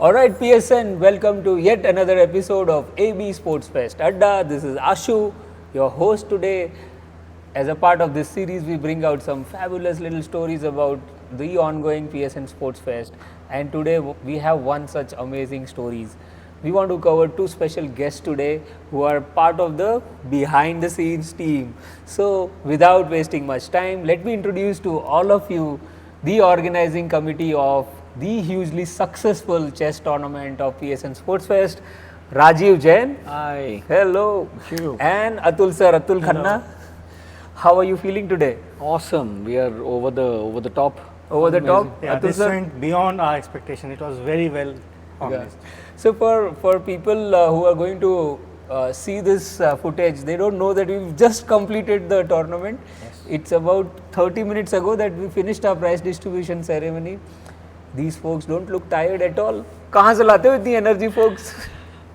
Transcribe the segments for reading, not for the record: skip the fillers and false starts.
Alright PSN, welcome to yet another episode of AB Sports Fest Adda. This is Ashu, your host today. As a part of this series, we bring out some fabulous little stories about the ongoing PSN Sports Fest. And today we have one such amazing stories. We want to cover two special guests today who are part of the behind the scenes team. So without wasting much time, let me introduce to all of you the organizing committee of the hugely successful chess tournament of PSN Sports Fest, Rajeev Jain. Hi. Hello. Thank you. And Atul Sir, Atul Khanna. How are you feeling today? Awesome. We are over the top. Over the top? Yeah, Atul this sir? went beyond our expectation. It was very well organized. So for people who are going to see this footage, they don't know that we've just completed the tournament. Yes. It's about 30 minutes ago that we finished our prize distribution ceremony. These folks don't look tired at all. कहाँ से लाते हो इतनी energy, folks?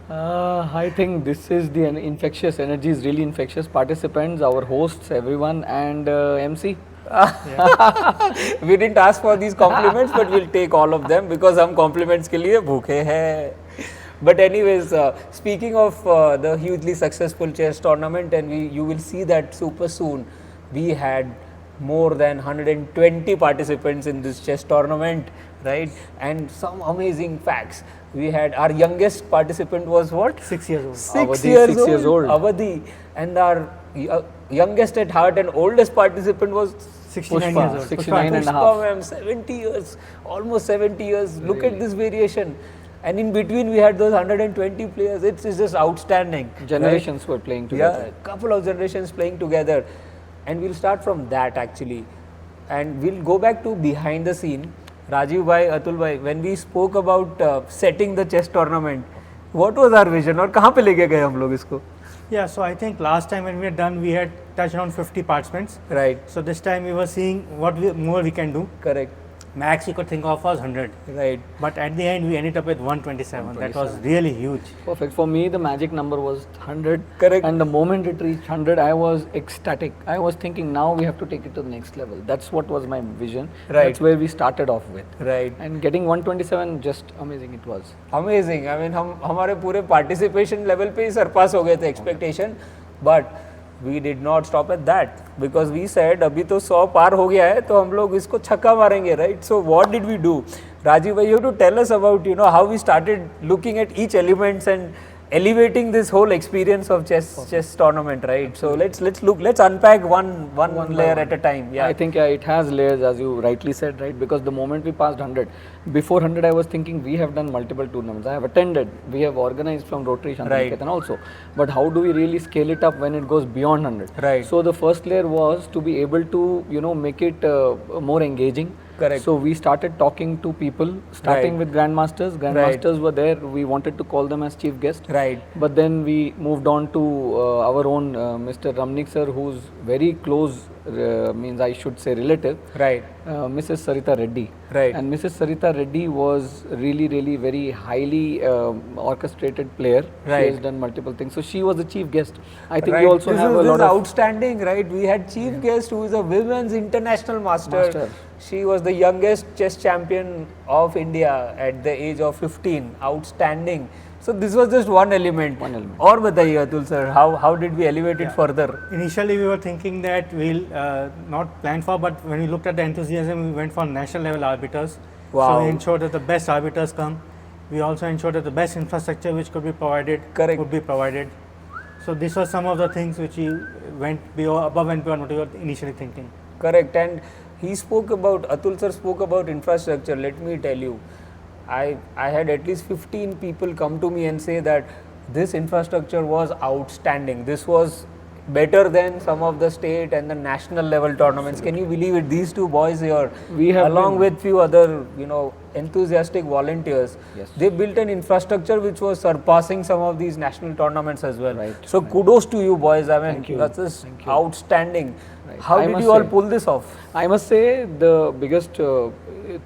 I think this is the infectious energy is really infectious. Participants, our hosts, everyone, and MC. We didn't ask for these compliments, but we'll take all of them because हम compliments के लिए भूखे हैं. But anyways, speaking of the hugely successful chess tournament, and you will see that super soon. We had more than 120 participants in this chess tournament, right? And some amazing facts. We had our youngest participant was what? 6 years old. 6 Avadhi, years 6 years old. Avadhi. And our youngest at heart and oldest participant was 69 Pushpa, years old. 69 and a Pushpa half. ma'am, 70 years, almost 70 years. Look at this variation. And in between we had those 120 players. It's just outstanding. Generations were playing together. Yeah, couple of generations playing together. And we'll start from that actually. And we'll go back to behind the scene. Rajiv bhai, Atul bhai, when we spoke about setting the chess tournament, what was our vision और कहाँ पे लेके गए हम लोग इसको? Yeah, so I think last time when we had done, we had touched around 50 participants. Right, So this time we were seeing what more we can do. correct, Max we could think of was 100. right. But at the end we ended up with 127. That was really huge. Perfect. For me, the magic number was 100. Correct. And the moment it reached 100, I was ecstatic. I was thinking, now we have to take it to the next level. That's what was my vision. Right. That's where we started off with. Right. And getting 127, just amazing it was. Amazing. I mean, हम हमारे पूरे participation level पे ही surpass हो गए थे expectation, but we did not stop at that because we said अभी तो 100 पार हो गया है तो हम लोग इसको छक्का मारेंगे, right? So what did we do? Rajiv, you have to tell us about how we started looking at each elements and elevating this whole experience of chess tournament, right? So let's unpack one layer at a time. Yeah. I think it has layers, as you rightly said, right? Because the moment we passed 100, before 100 I was thinking we have done multiple tournaments. I have attended, we have organized from Rotary Shantiniketan also. But how do we really scale it up when it goes beyond 100? Right. So the first layer was to be able to, make it more engaging. Correct. So we started talking to people, starting with grandmasters. Grandmasters were there. We wanted to call them as chief guests. Right. But then we moved on to our own Mr. Ramnik sir, who's very close, means I should say relative. Right. Mrs. Sarita Reddy. Right. And Mrs. Sarita Reddy was really very highly orchestrated player. Right. She has done multiple things. So she was the chief guest. I think Right. we also this have is, a this lot is of outstanding, right? We had chief guest who is a women's international master. She was the youngest chess champion of India at the age of 15. Outstanding. So this was just one element. One element. और बताइए Atul sir, how did we elevate it further? Initially we were thinking that we'll not plan for, but when we looked at the enthusiasm, we went for national level arbiters. Wow. So we ensured that the best arbiters come. We also ensured that the best infrastructure which could be provided Correct. would be provided. So these were some of the things which we went above and beyond what we were initially thinking. Correct. And Atul sir spoke about infrastructure. Let me tell you, I had at least 15 people come to me and say that this infrastructure was outstanding. This was better than some of the state and the national level tournaments. Can you believe it? These two boys here, We have along been- with few other, enthusiastic volunteers, Yes. they built an infrastructure which was surpassing some of these national tournaments as well. Right. So kudos to you boys. I mean, Thank you. that's just Thank you. outstanding. Right. How I did must you all say- pull this off? I must say the biggest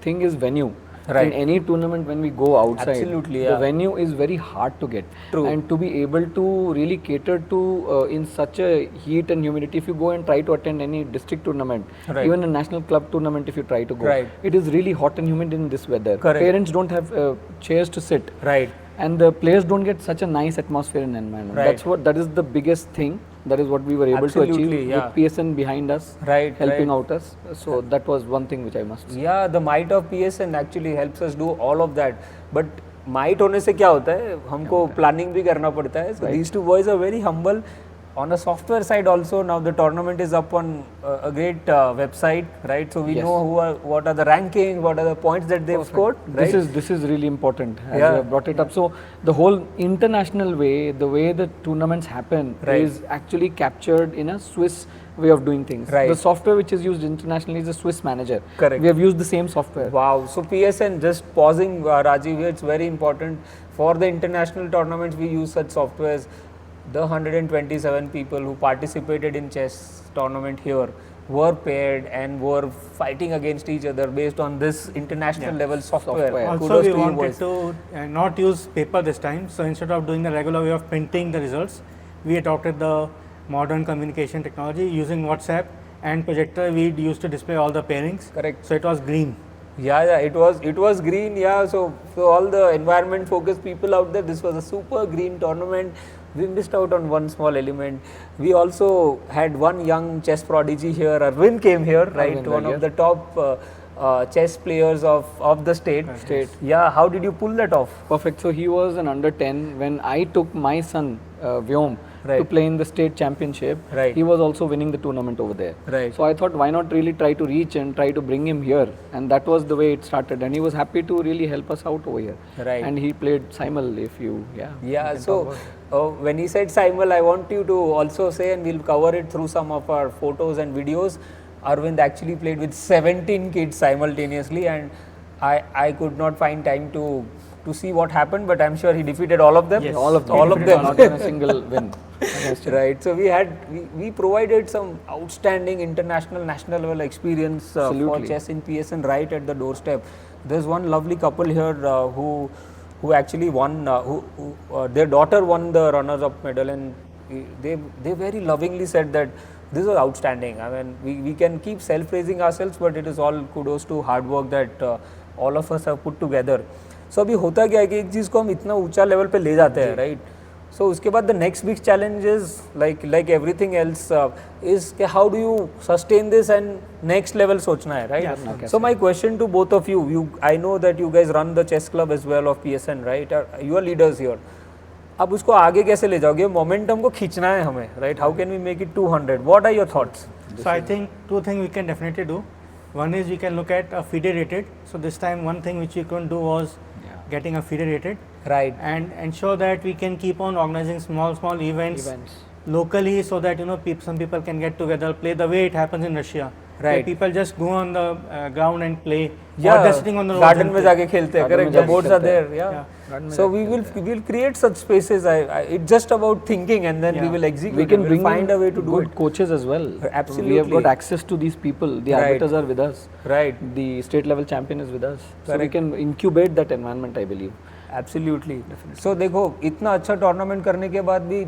thing is venue. Right. In any tournament, when we go outside, Absolutely, the yeah. venue is very hard to get. True. And to be able to really cater to in such a heat and humidity, if you go and try to attend any district tournament, Right. even a national club tournament, if you try to go, Right. it is really hot and humid in this weather. Correct. Parents don't have chairs to sit. Right. And the players don't get such a nice atmosphere and environment. Right. That is the biggest thing. That is what we were able to achieve Absolutely, yeah. with PSN behind us, Right, helping right. out us. So that was one thing which I must say. Yeah, the might of PSN actually helps us do all of that. But might होने से क्या होता है, हमको planning भी करना पड़ता है. So these two boys are very humble. On a software side also, now the tournament is up on a great website, right? So we Yes. know what are the rankings, what are the points that they've scored, right? This is really important as Yeah. you have brought it up. So the whole international way, the way the tournaments happen Right. is actually captured in a Swiss way of doing things. Right. The software which is used internationally is a Swiss manager. Correct. We have used the same software. Wow. So PSN, just pausing, Rajiv here, it's very important. For the international tournaments, we use such softwares. The 127 people who participated in chess tournament here were paired and were fighting against each other based on this international level software. Software. Also, Kudos we to you wanted boys. to not use paper this time. So instead of doing the regular way of printing the results, we adopted the modern communication technology using WhatsApp and projector. We used to display all the pairings. Correct. So it was green. Yeah, it was green. Yeah, so all the environment focused people out there, this was a super green tournament. We missed out on one small element. We also had one young chess prodigy here. Arvind came here, right? Arvind, One yes. of the top chess players of the state. Yeah, how did you pull that off? Perfect. So he was an under 10 when I took my son Vyom to Right. play in the state championship. Right. He was also winning the tournament over there. Right. So I thought, why not really try to reach and try to bring him here? And that was the way it started. And he was happy to really help us out over here. Right. And he played simul. If you Yeah, so when he said simul, I want you to also say, and we'll cover it through some of our photos and videos. Arvind actually played with 17 kids simultaneously, and I could not find time to see what happened, but I'm sure he defeated all of them. Yes. all of them, All of them. not even a single win. against him. Right. So we provided some outstanding international, national level experience for Absolutely. chess in PSN right at the doorstep. There's one lovely couple here who actually won. Their daughter won the runners-up medal, and they very lovingly said that this was outstanding. I mean, we can keep self-praising ourselves, but it is all kudos to hard work that all of us have put together. So अभी होता क्या है कि एक चीज़ को हम इतना ऊंचा लेवल पे ले जाते हैं, राइट? So उसके बाद the next big challenge is like everything else is कि how do you sustain this and next level सोचना है, right? Yeah, So my question to both of you, I know that you guys run the chess club as well of PSN, right? You are leaders here. अब उसको आगे कैसे ले जाओगे? Momentum को खींचना है हमें, right? How can we make it 200? What are your thoughts? So I think two things we can definitely do. One is we can look at a FIDE rated. So this time one thing which we couldn't do was getting a FIDE rated, Right. and ensure that we can keep on organizing small events locally, so that some people can get together, play the way it happens in Russia. Right. Where people just go on the ground and play. Or Yeah, they're sitting on the roads garden and में play. जाके खेलते हैं, Garden correct? में The जाके boards are खेलते there, हैं. yeah. Garden में So जाके we'll create such spaces. It's just about thinking, and then we Yeah. will execute. We can We'll bring find in a way to do good it. coaches as well. Absolutely. We have got access to these people. The Right. arbiters are with us. Right. The state level champion is with us. So we Correct. can incubate that environment, I believe. Absolutely. So देखो इतना अच्छा tournament करने के बाद भी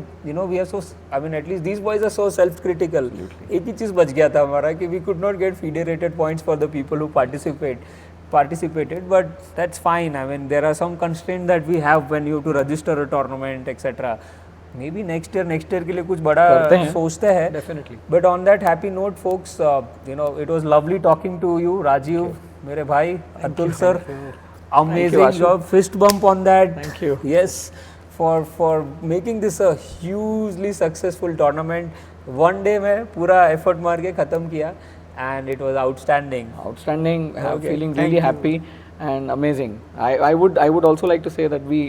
we are so, I mean at least these boys are so self critical. एक ही चीज़ बच गया था हमारा कि we could not get FIDE rated points for the people who participated, but that's fine. I mean there are some constraints that we have when you have to register a tournament, etc. Maybe next year के लिए कुछ बड़ा करते हैं. सोचते हैं. Definitely. But on that happy note, folks, it was lovely talking to you, Rajiv, मेरे भाई, Atul Sir. Amazing Ashu. job, fist bump on that. Thank you. Yes, for making this a hugely successful tournament. One day में पूरा effort मार के खत्म किया, and it was outstanding. Outstanding. I'm Okay, feeling thank really you. happy and amazing. I would also like to say that we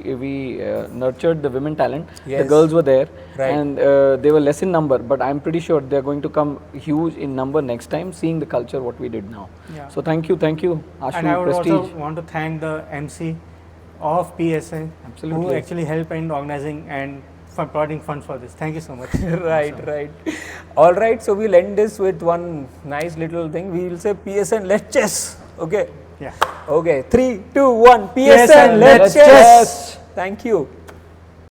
nurtured the women talent. The Yes. girls were there, Right. and they were less in number, but I'm pretty sure they're going to come huge in number next time, seeing the culture what we did now. Yeah. So thank you, Ashu, And I would Prestige. also want to thank the MC of PSN Absolutely. who actually helped in organizing and for providing funds for this. Thank you so much. Right. All right, so we'll end this with one nice little thing. We will say PSN, let's chess. Okay. Yeah. Okay, 3, 2, 1. PSN, PSN, let's let's chess. chess. Thank you.